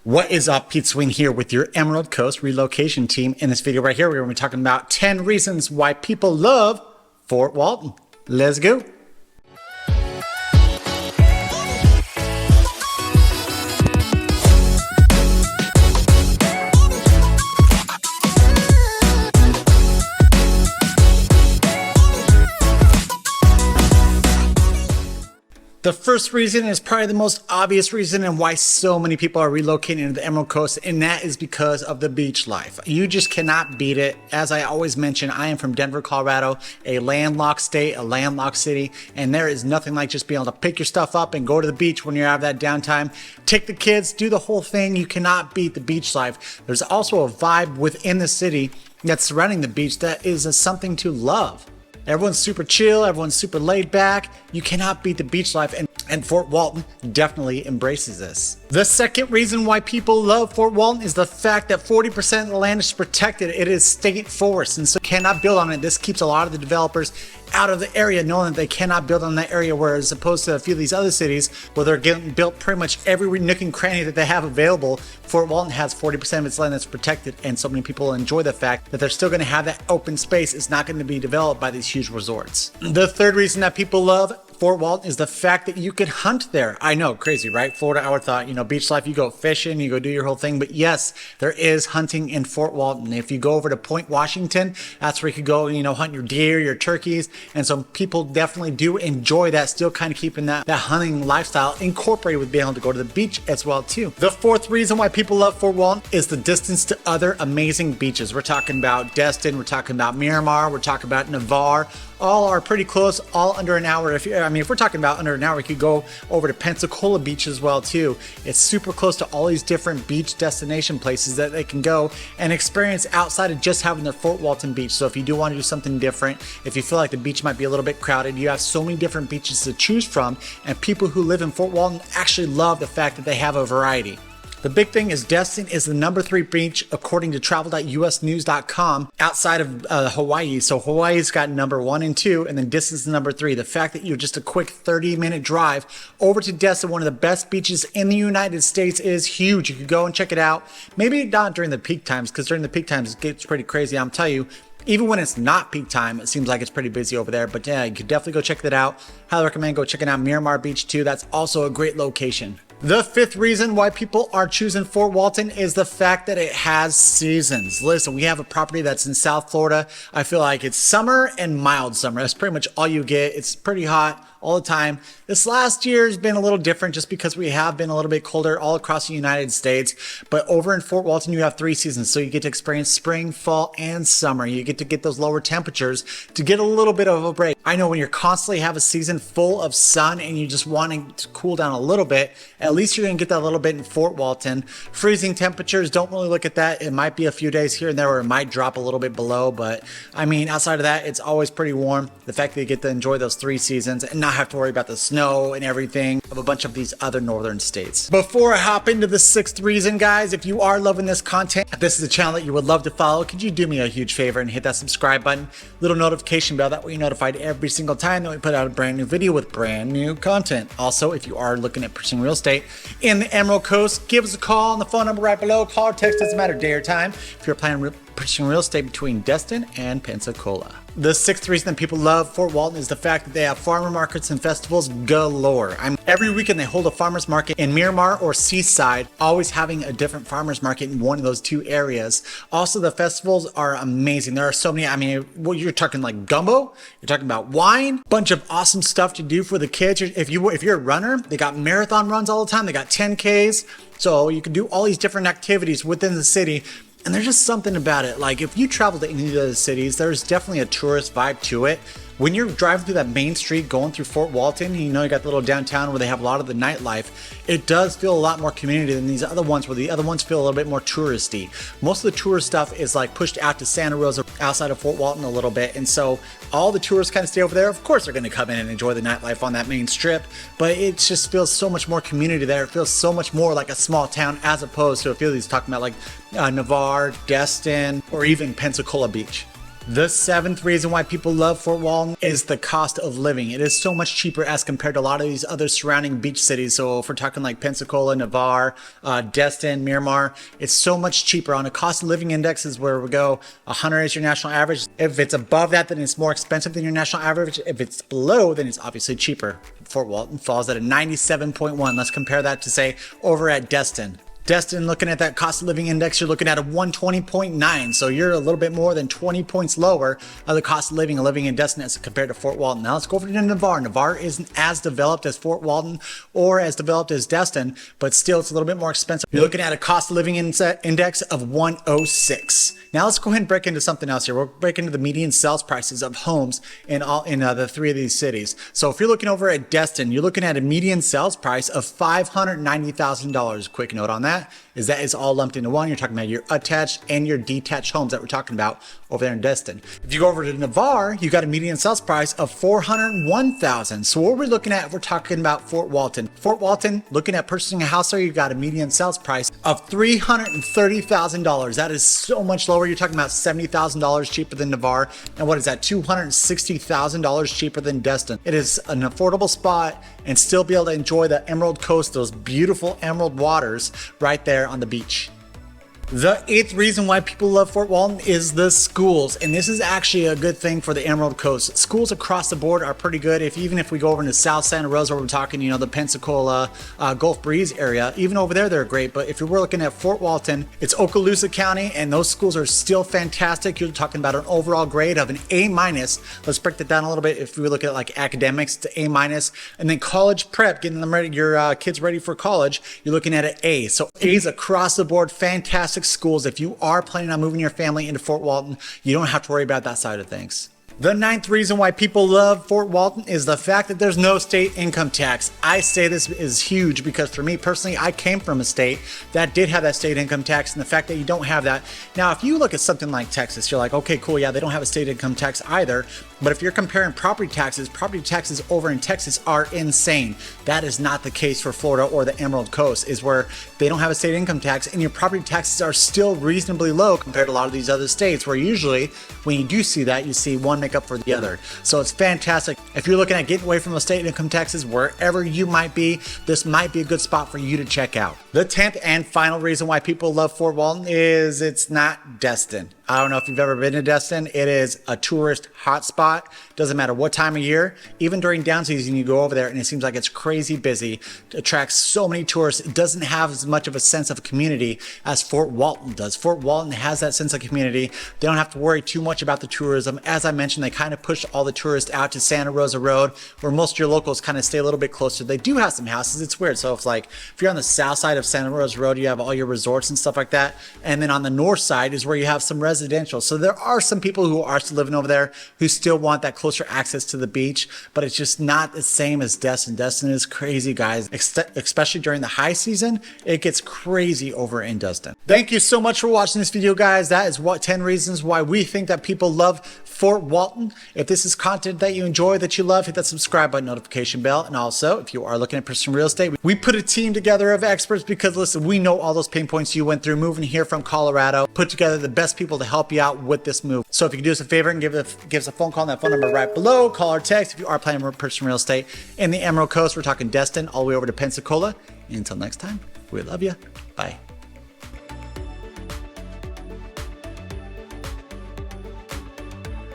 What is up? Pete Swing here with your Emerald Coast relocation team. In this video right here, we're going to be talking about 10 reasons why people love Fort Walton. Let's go. The first reason is probably the most obvious reason and why so many people are relocating to the Emerald Coast, and that is because of the beach life. You just cannot beat it. As I always mention, I am from Denver, Colorado, a landlocked state, a landlocked city, and there is nothing like just being able to pick your stuff up and go to the beach when you're out of that downtime. Take the kids, do the whole thing. You cannot beat the beach life. There's also a vibe within the city that's surrounding the beach that is something to love. Everyone's super chill, everyone's super laid back. You cannot beat the beach life, and Fort Walton definitely embraces this. The second reason why people love Fort Walton is the fact that 40% of the land is protected. It is state forest, and so you cannot build on it. This keeps a lot of the developers out of the area, knowing that they cannot build on that area, whereas opposed to a few of these other cities where they're getting built pretty much every nook and cranny that they have available. Fort Walton has 40% of its land that's protected, and so many people enjoy the fact that they're still going to have that open space. It's not going to be developed by these huge resorts. The third reason that people love Fort Walton is the fact that you can hunt there. I know, crazy, right? Florida, I would thought, beach life, you go fishing, you go do your whole thing. But yes, there is hunting in Fort Walton. If you go over to Point Washington, that's where you could go, hunt your deer, your turkeys. And so people definitely do enjoy that, still kind of keeping that hunting lifestyle incorporated with being able to go to the beach as well too. The fourth reason why people love Fort Walton is the distance to other amazing beaches. We're talking about Destin, we're talking about Miramar, we're talking about Navarre. All are pretty close, all under an hour. If we're talking about under an hour, we could go over to Pensacola Beach as well too. It's super close to all these different beach destination places that they can go and experience outside of just having the Fort Walton Beach. So if you do want to do something different, if you feel like the beach might be a little bit crowded, you have so many different beaches to choose from, and people who live in Fort Walton actually love the fact that they have a variety. The big thing is Destin is the number 3 beach according to travel.usnews.com outside of Hawaii. So Hawaii's got number 1 and 2, and then Destin's number 3. The fact that you're just a quick 30-minute drive over to Destin, one of the best beaches in the United States, is huge. You could go and check it out. Maybe not during the peak times, because during the peak times it gets pretty crazy. I'm telling you, even when it's not peak time, it seems like it's pretty busy over there. But yeah, you could definitely go check that out. Highly recommend go checking out Miramar Beach too. That's also a great location. The fifth reason why people are choosing Fort Walton is the fact that it has seasons. Listen, we have a property that's in South Florida. I feel like it's summer and mild summer. That's pretty much all you get. It's pretty hot all the time. This last year has been a little different just because we have been a little bit colder all across the United States. But over in Fort Walton, you have 3 seasons. So you get to experience spring, fall, and summer. You get to get those lower temperatures to get a little bit of a break. I know when you're constantly have a season full of sun and you just wanting to cool down a little bit, at least you're going to get that a little bit in Fort Walton. Freezing temperatures, don't really look at that. It might be a few days here and there where it might drop a little bit below. But outside of that, it's always pretty warm. The fact that you get to enjoy those 3 seasons and not have to worry about the snow and everything of a bunch of these other northern states. Before I hop into the 6th reason, guys, if you are loving this content, if this is a channel that you would love to follow, could you do me a huge favor and hit that subscribe button, little notification bell, that way you're notified every single time that we put out a brand new video with brand new content. Also, if you are looking at purchasing real estate in the Emerald Coast, give us a call on the phone number right below. Call or text, doesn't matter day or time, if you're planning purchasing real estate between Destin and Pensacola. The 6th reason that people love Fort Walton is the fact that they have farmer markets and festivals galore. Every weekend they hold a farmer's market in Miramar or Seaside, always having a different farmer's market in one of those 2 areas. Also, the festivals are amazing. There are so many, you're talking like gumbo, you're talking about wine, bunch of awesome stuff to do for the kids. If you're a runner, they got marathon runs all the time. They got 10Ks. So you can do all these different activities within the city. And there's just something about it. Like if you travel to any of the cities, there's definitely a tourist vibe to it. When you're driving through that main street going through Fort Walton, you got the little downtown where they have a lot of the nightlife. It does feel a lot more community than these other ones, where the other ones feel a little bit more touristy. Most of the tourist stuff is like pushed out to Santa Rosa outside of Fort Walton a little bit. And so all the tourists kind of stay over there. Of course, they're going to come in and enjoy the nightlife on that main strip, but it just feels so much more community there. It feels so much more like a small town as opposed to a few of these talking about like Navarre, Destin, or even Pensacola Beach. The seventh reason why people love Fort Walton is the cost of living. It is so much cheaper as compared to a lot of these other surrounding beach cities. So if we're talking like Pensacola, Navarre, Destin, Miramar, it's so much cheaper. On a cost of living index is where we go. 100 is your national average. If it's above that, then it's more expensive than your national average. If it's below, then it's obviously cheaper. Fort Walton falls at a 97.1. Let's compare that to, say, over at Destin. Destin, looking at that cost of living index, you're looking at a 120.9. So you're a little bit more than 20 points lower of the cost of living in Destin as compared to Fort Walton. Now let's go over to Navarre. Navarre isn't as developed as Fort Walton or as developed as Destin, but still it's a little bit more expensive. You're looking at a cost of living index of 106. Now let's go ahead and break into something else here. We'll break into the median sales prices of homes in the three of these cities. So if you're looking over at Destin, you're looking at a median sales price of $590,000. Quick note on that is all lumped into one. You're talking about your attached and your detached homes that we're talking about over there in Destin. If you go over to Navarre, you got a median sales price of $401,000. So what we're looking at, we're talking about Fort Walton. Fort Walton, looking at purchasing a house there, you got a median sales price of $330,000. That is so much lower. You're talking about $70,000 cheaper than Navarre. And what is that? $260,000 cheaper than Destin. It is an affordable spot and still be able to enjoy the Emerald Coast, those beautiful emerald waters right there on the beach. The eighth reason why people love Fort Walton is the schools, and this is actually a good thing for the Emerald Coast. Schools across the board are pretty good. Even if we go over into South Santa Rosa, where we're talking, the Pensacola, Gulf Breeze area, even over there, they're great. But if we're looking at Fort Walton, it's Okaloosa County, and those schools are still fantastic. You're talking about an overall grade of an A-. Let's break that down a little bit. If we look at like academics to A-, and then college prep, getting them ready, your kids ready for college, you're looking at an A. So A's across the board, fantastic schools. If you are planning on moving your family into Fort Walton, you don't have to worry about that side of things. The ninth reason why people love Fort Walton is the fact that there's no state income tax. I say this is huge because for me personally, I came from a state that did have that state income tax, and the fact that you don't have that. Now, if you look at something like Texas, you're like, okay, cool, yeah, they don't have a state income tax either. But if you're comparing property taxes over in Texas are insane. That is not the case for Florida or the Emerald Coast, is where they don't have a state income tax and your property taxes are still reasonably low compared to a lot of these other states, where usually when you do see that, you see one make up for the other. So it's fantastic. If you're looking at getting away from the state income taxes, wherever you might be, this might be a good spot for you to check out. The 10th and final reason why people love Fort Walton is it's not Destin. I don't know if you've ever been to Destin. It is a tourist hotspot. Doesn't matter what time of year. Even during down season, you go over there and it seems like it's crazy busy. It attracts so many tourists. It doesn't have as much of a sense of community as Fort Walton does. Fort Walton has that sense of community. They don't have to worry too much about the tourism. As I mentioned, they kind of push all the tourists out to Santa Rosa Road, where most of your locals kind of stay a little bit closer. They do have some houses. It's weird. So if you're on the south side of Santa Rosa Road, you have all your resorts and stuff like that. And then on the north side is where you have some residential. So there are some people who are still living over there who still want that closer access to the beach, but it's just not the same as Destin. Destin is crazy, guys. Especially during the high season, it gets crazy over in Destin. Thank you so much for watching this video, guys. That is 10 reasons why we think that people love Fort Walton. If this is content that you enjoy, that you love, hit that subscribe button, notification bell. And also, if you are looking at purchasing real estate, we put a team together of experts because, listen, we know all those pain points you went through moving here from Colorado. Put together the best people to help you out with this move. So if you can do us a favor and give us a phone call on that phone number right below, call or text if you are planning on purchasing real estate in the Emerald Coast. We're talking Destin all the way over to Pensacola. And until next time, we love you. Bye.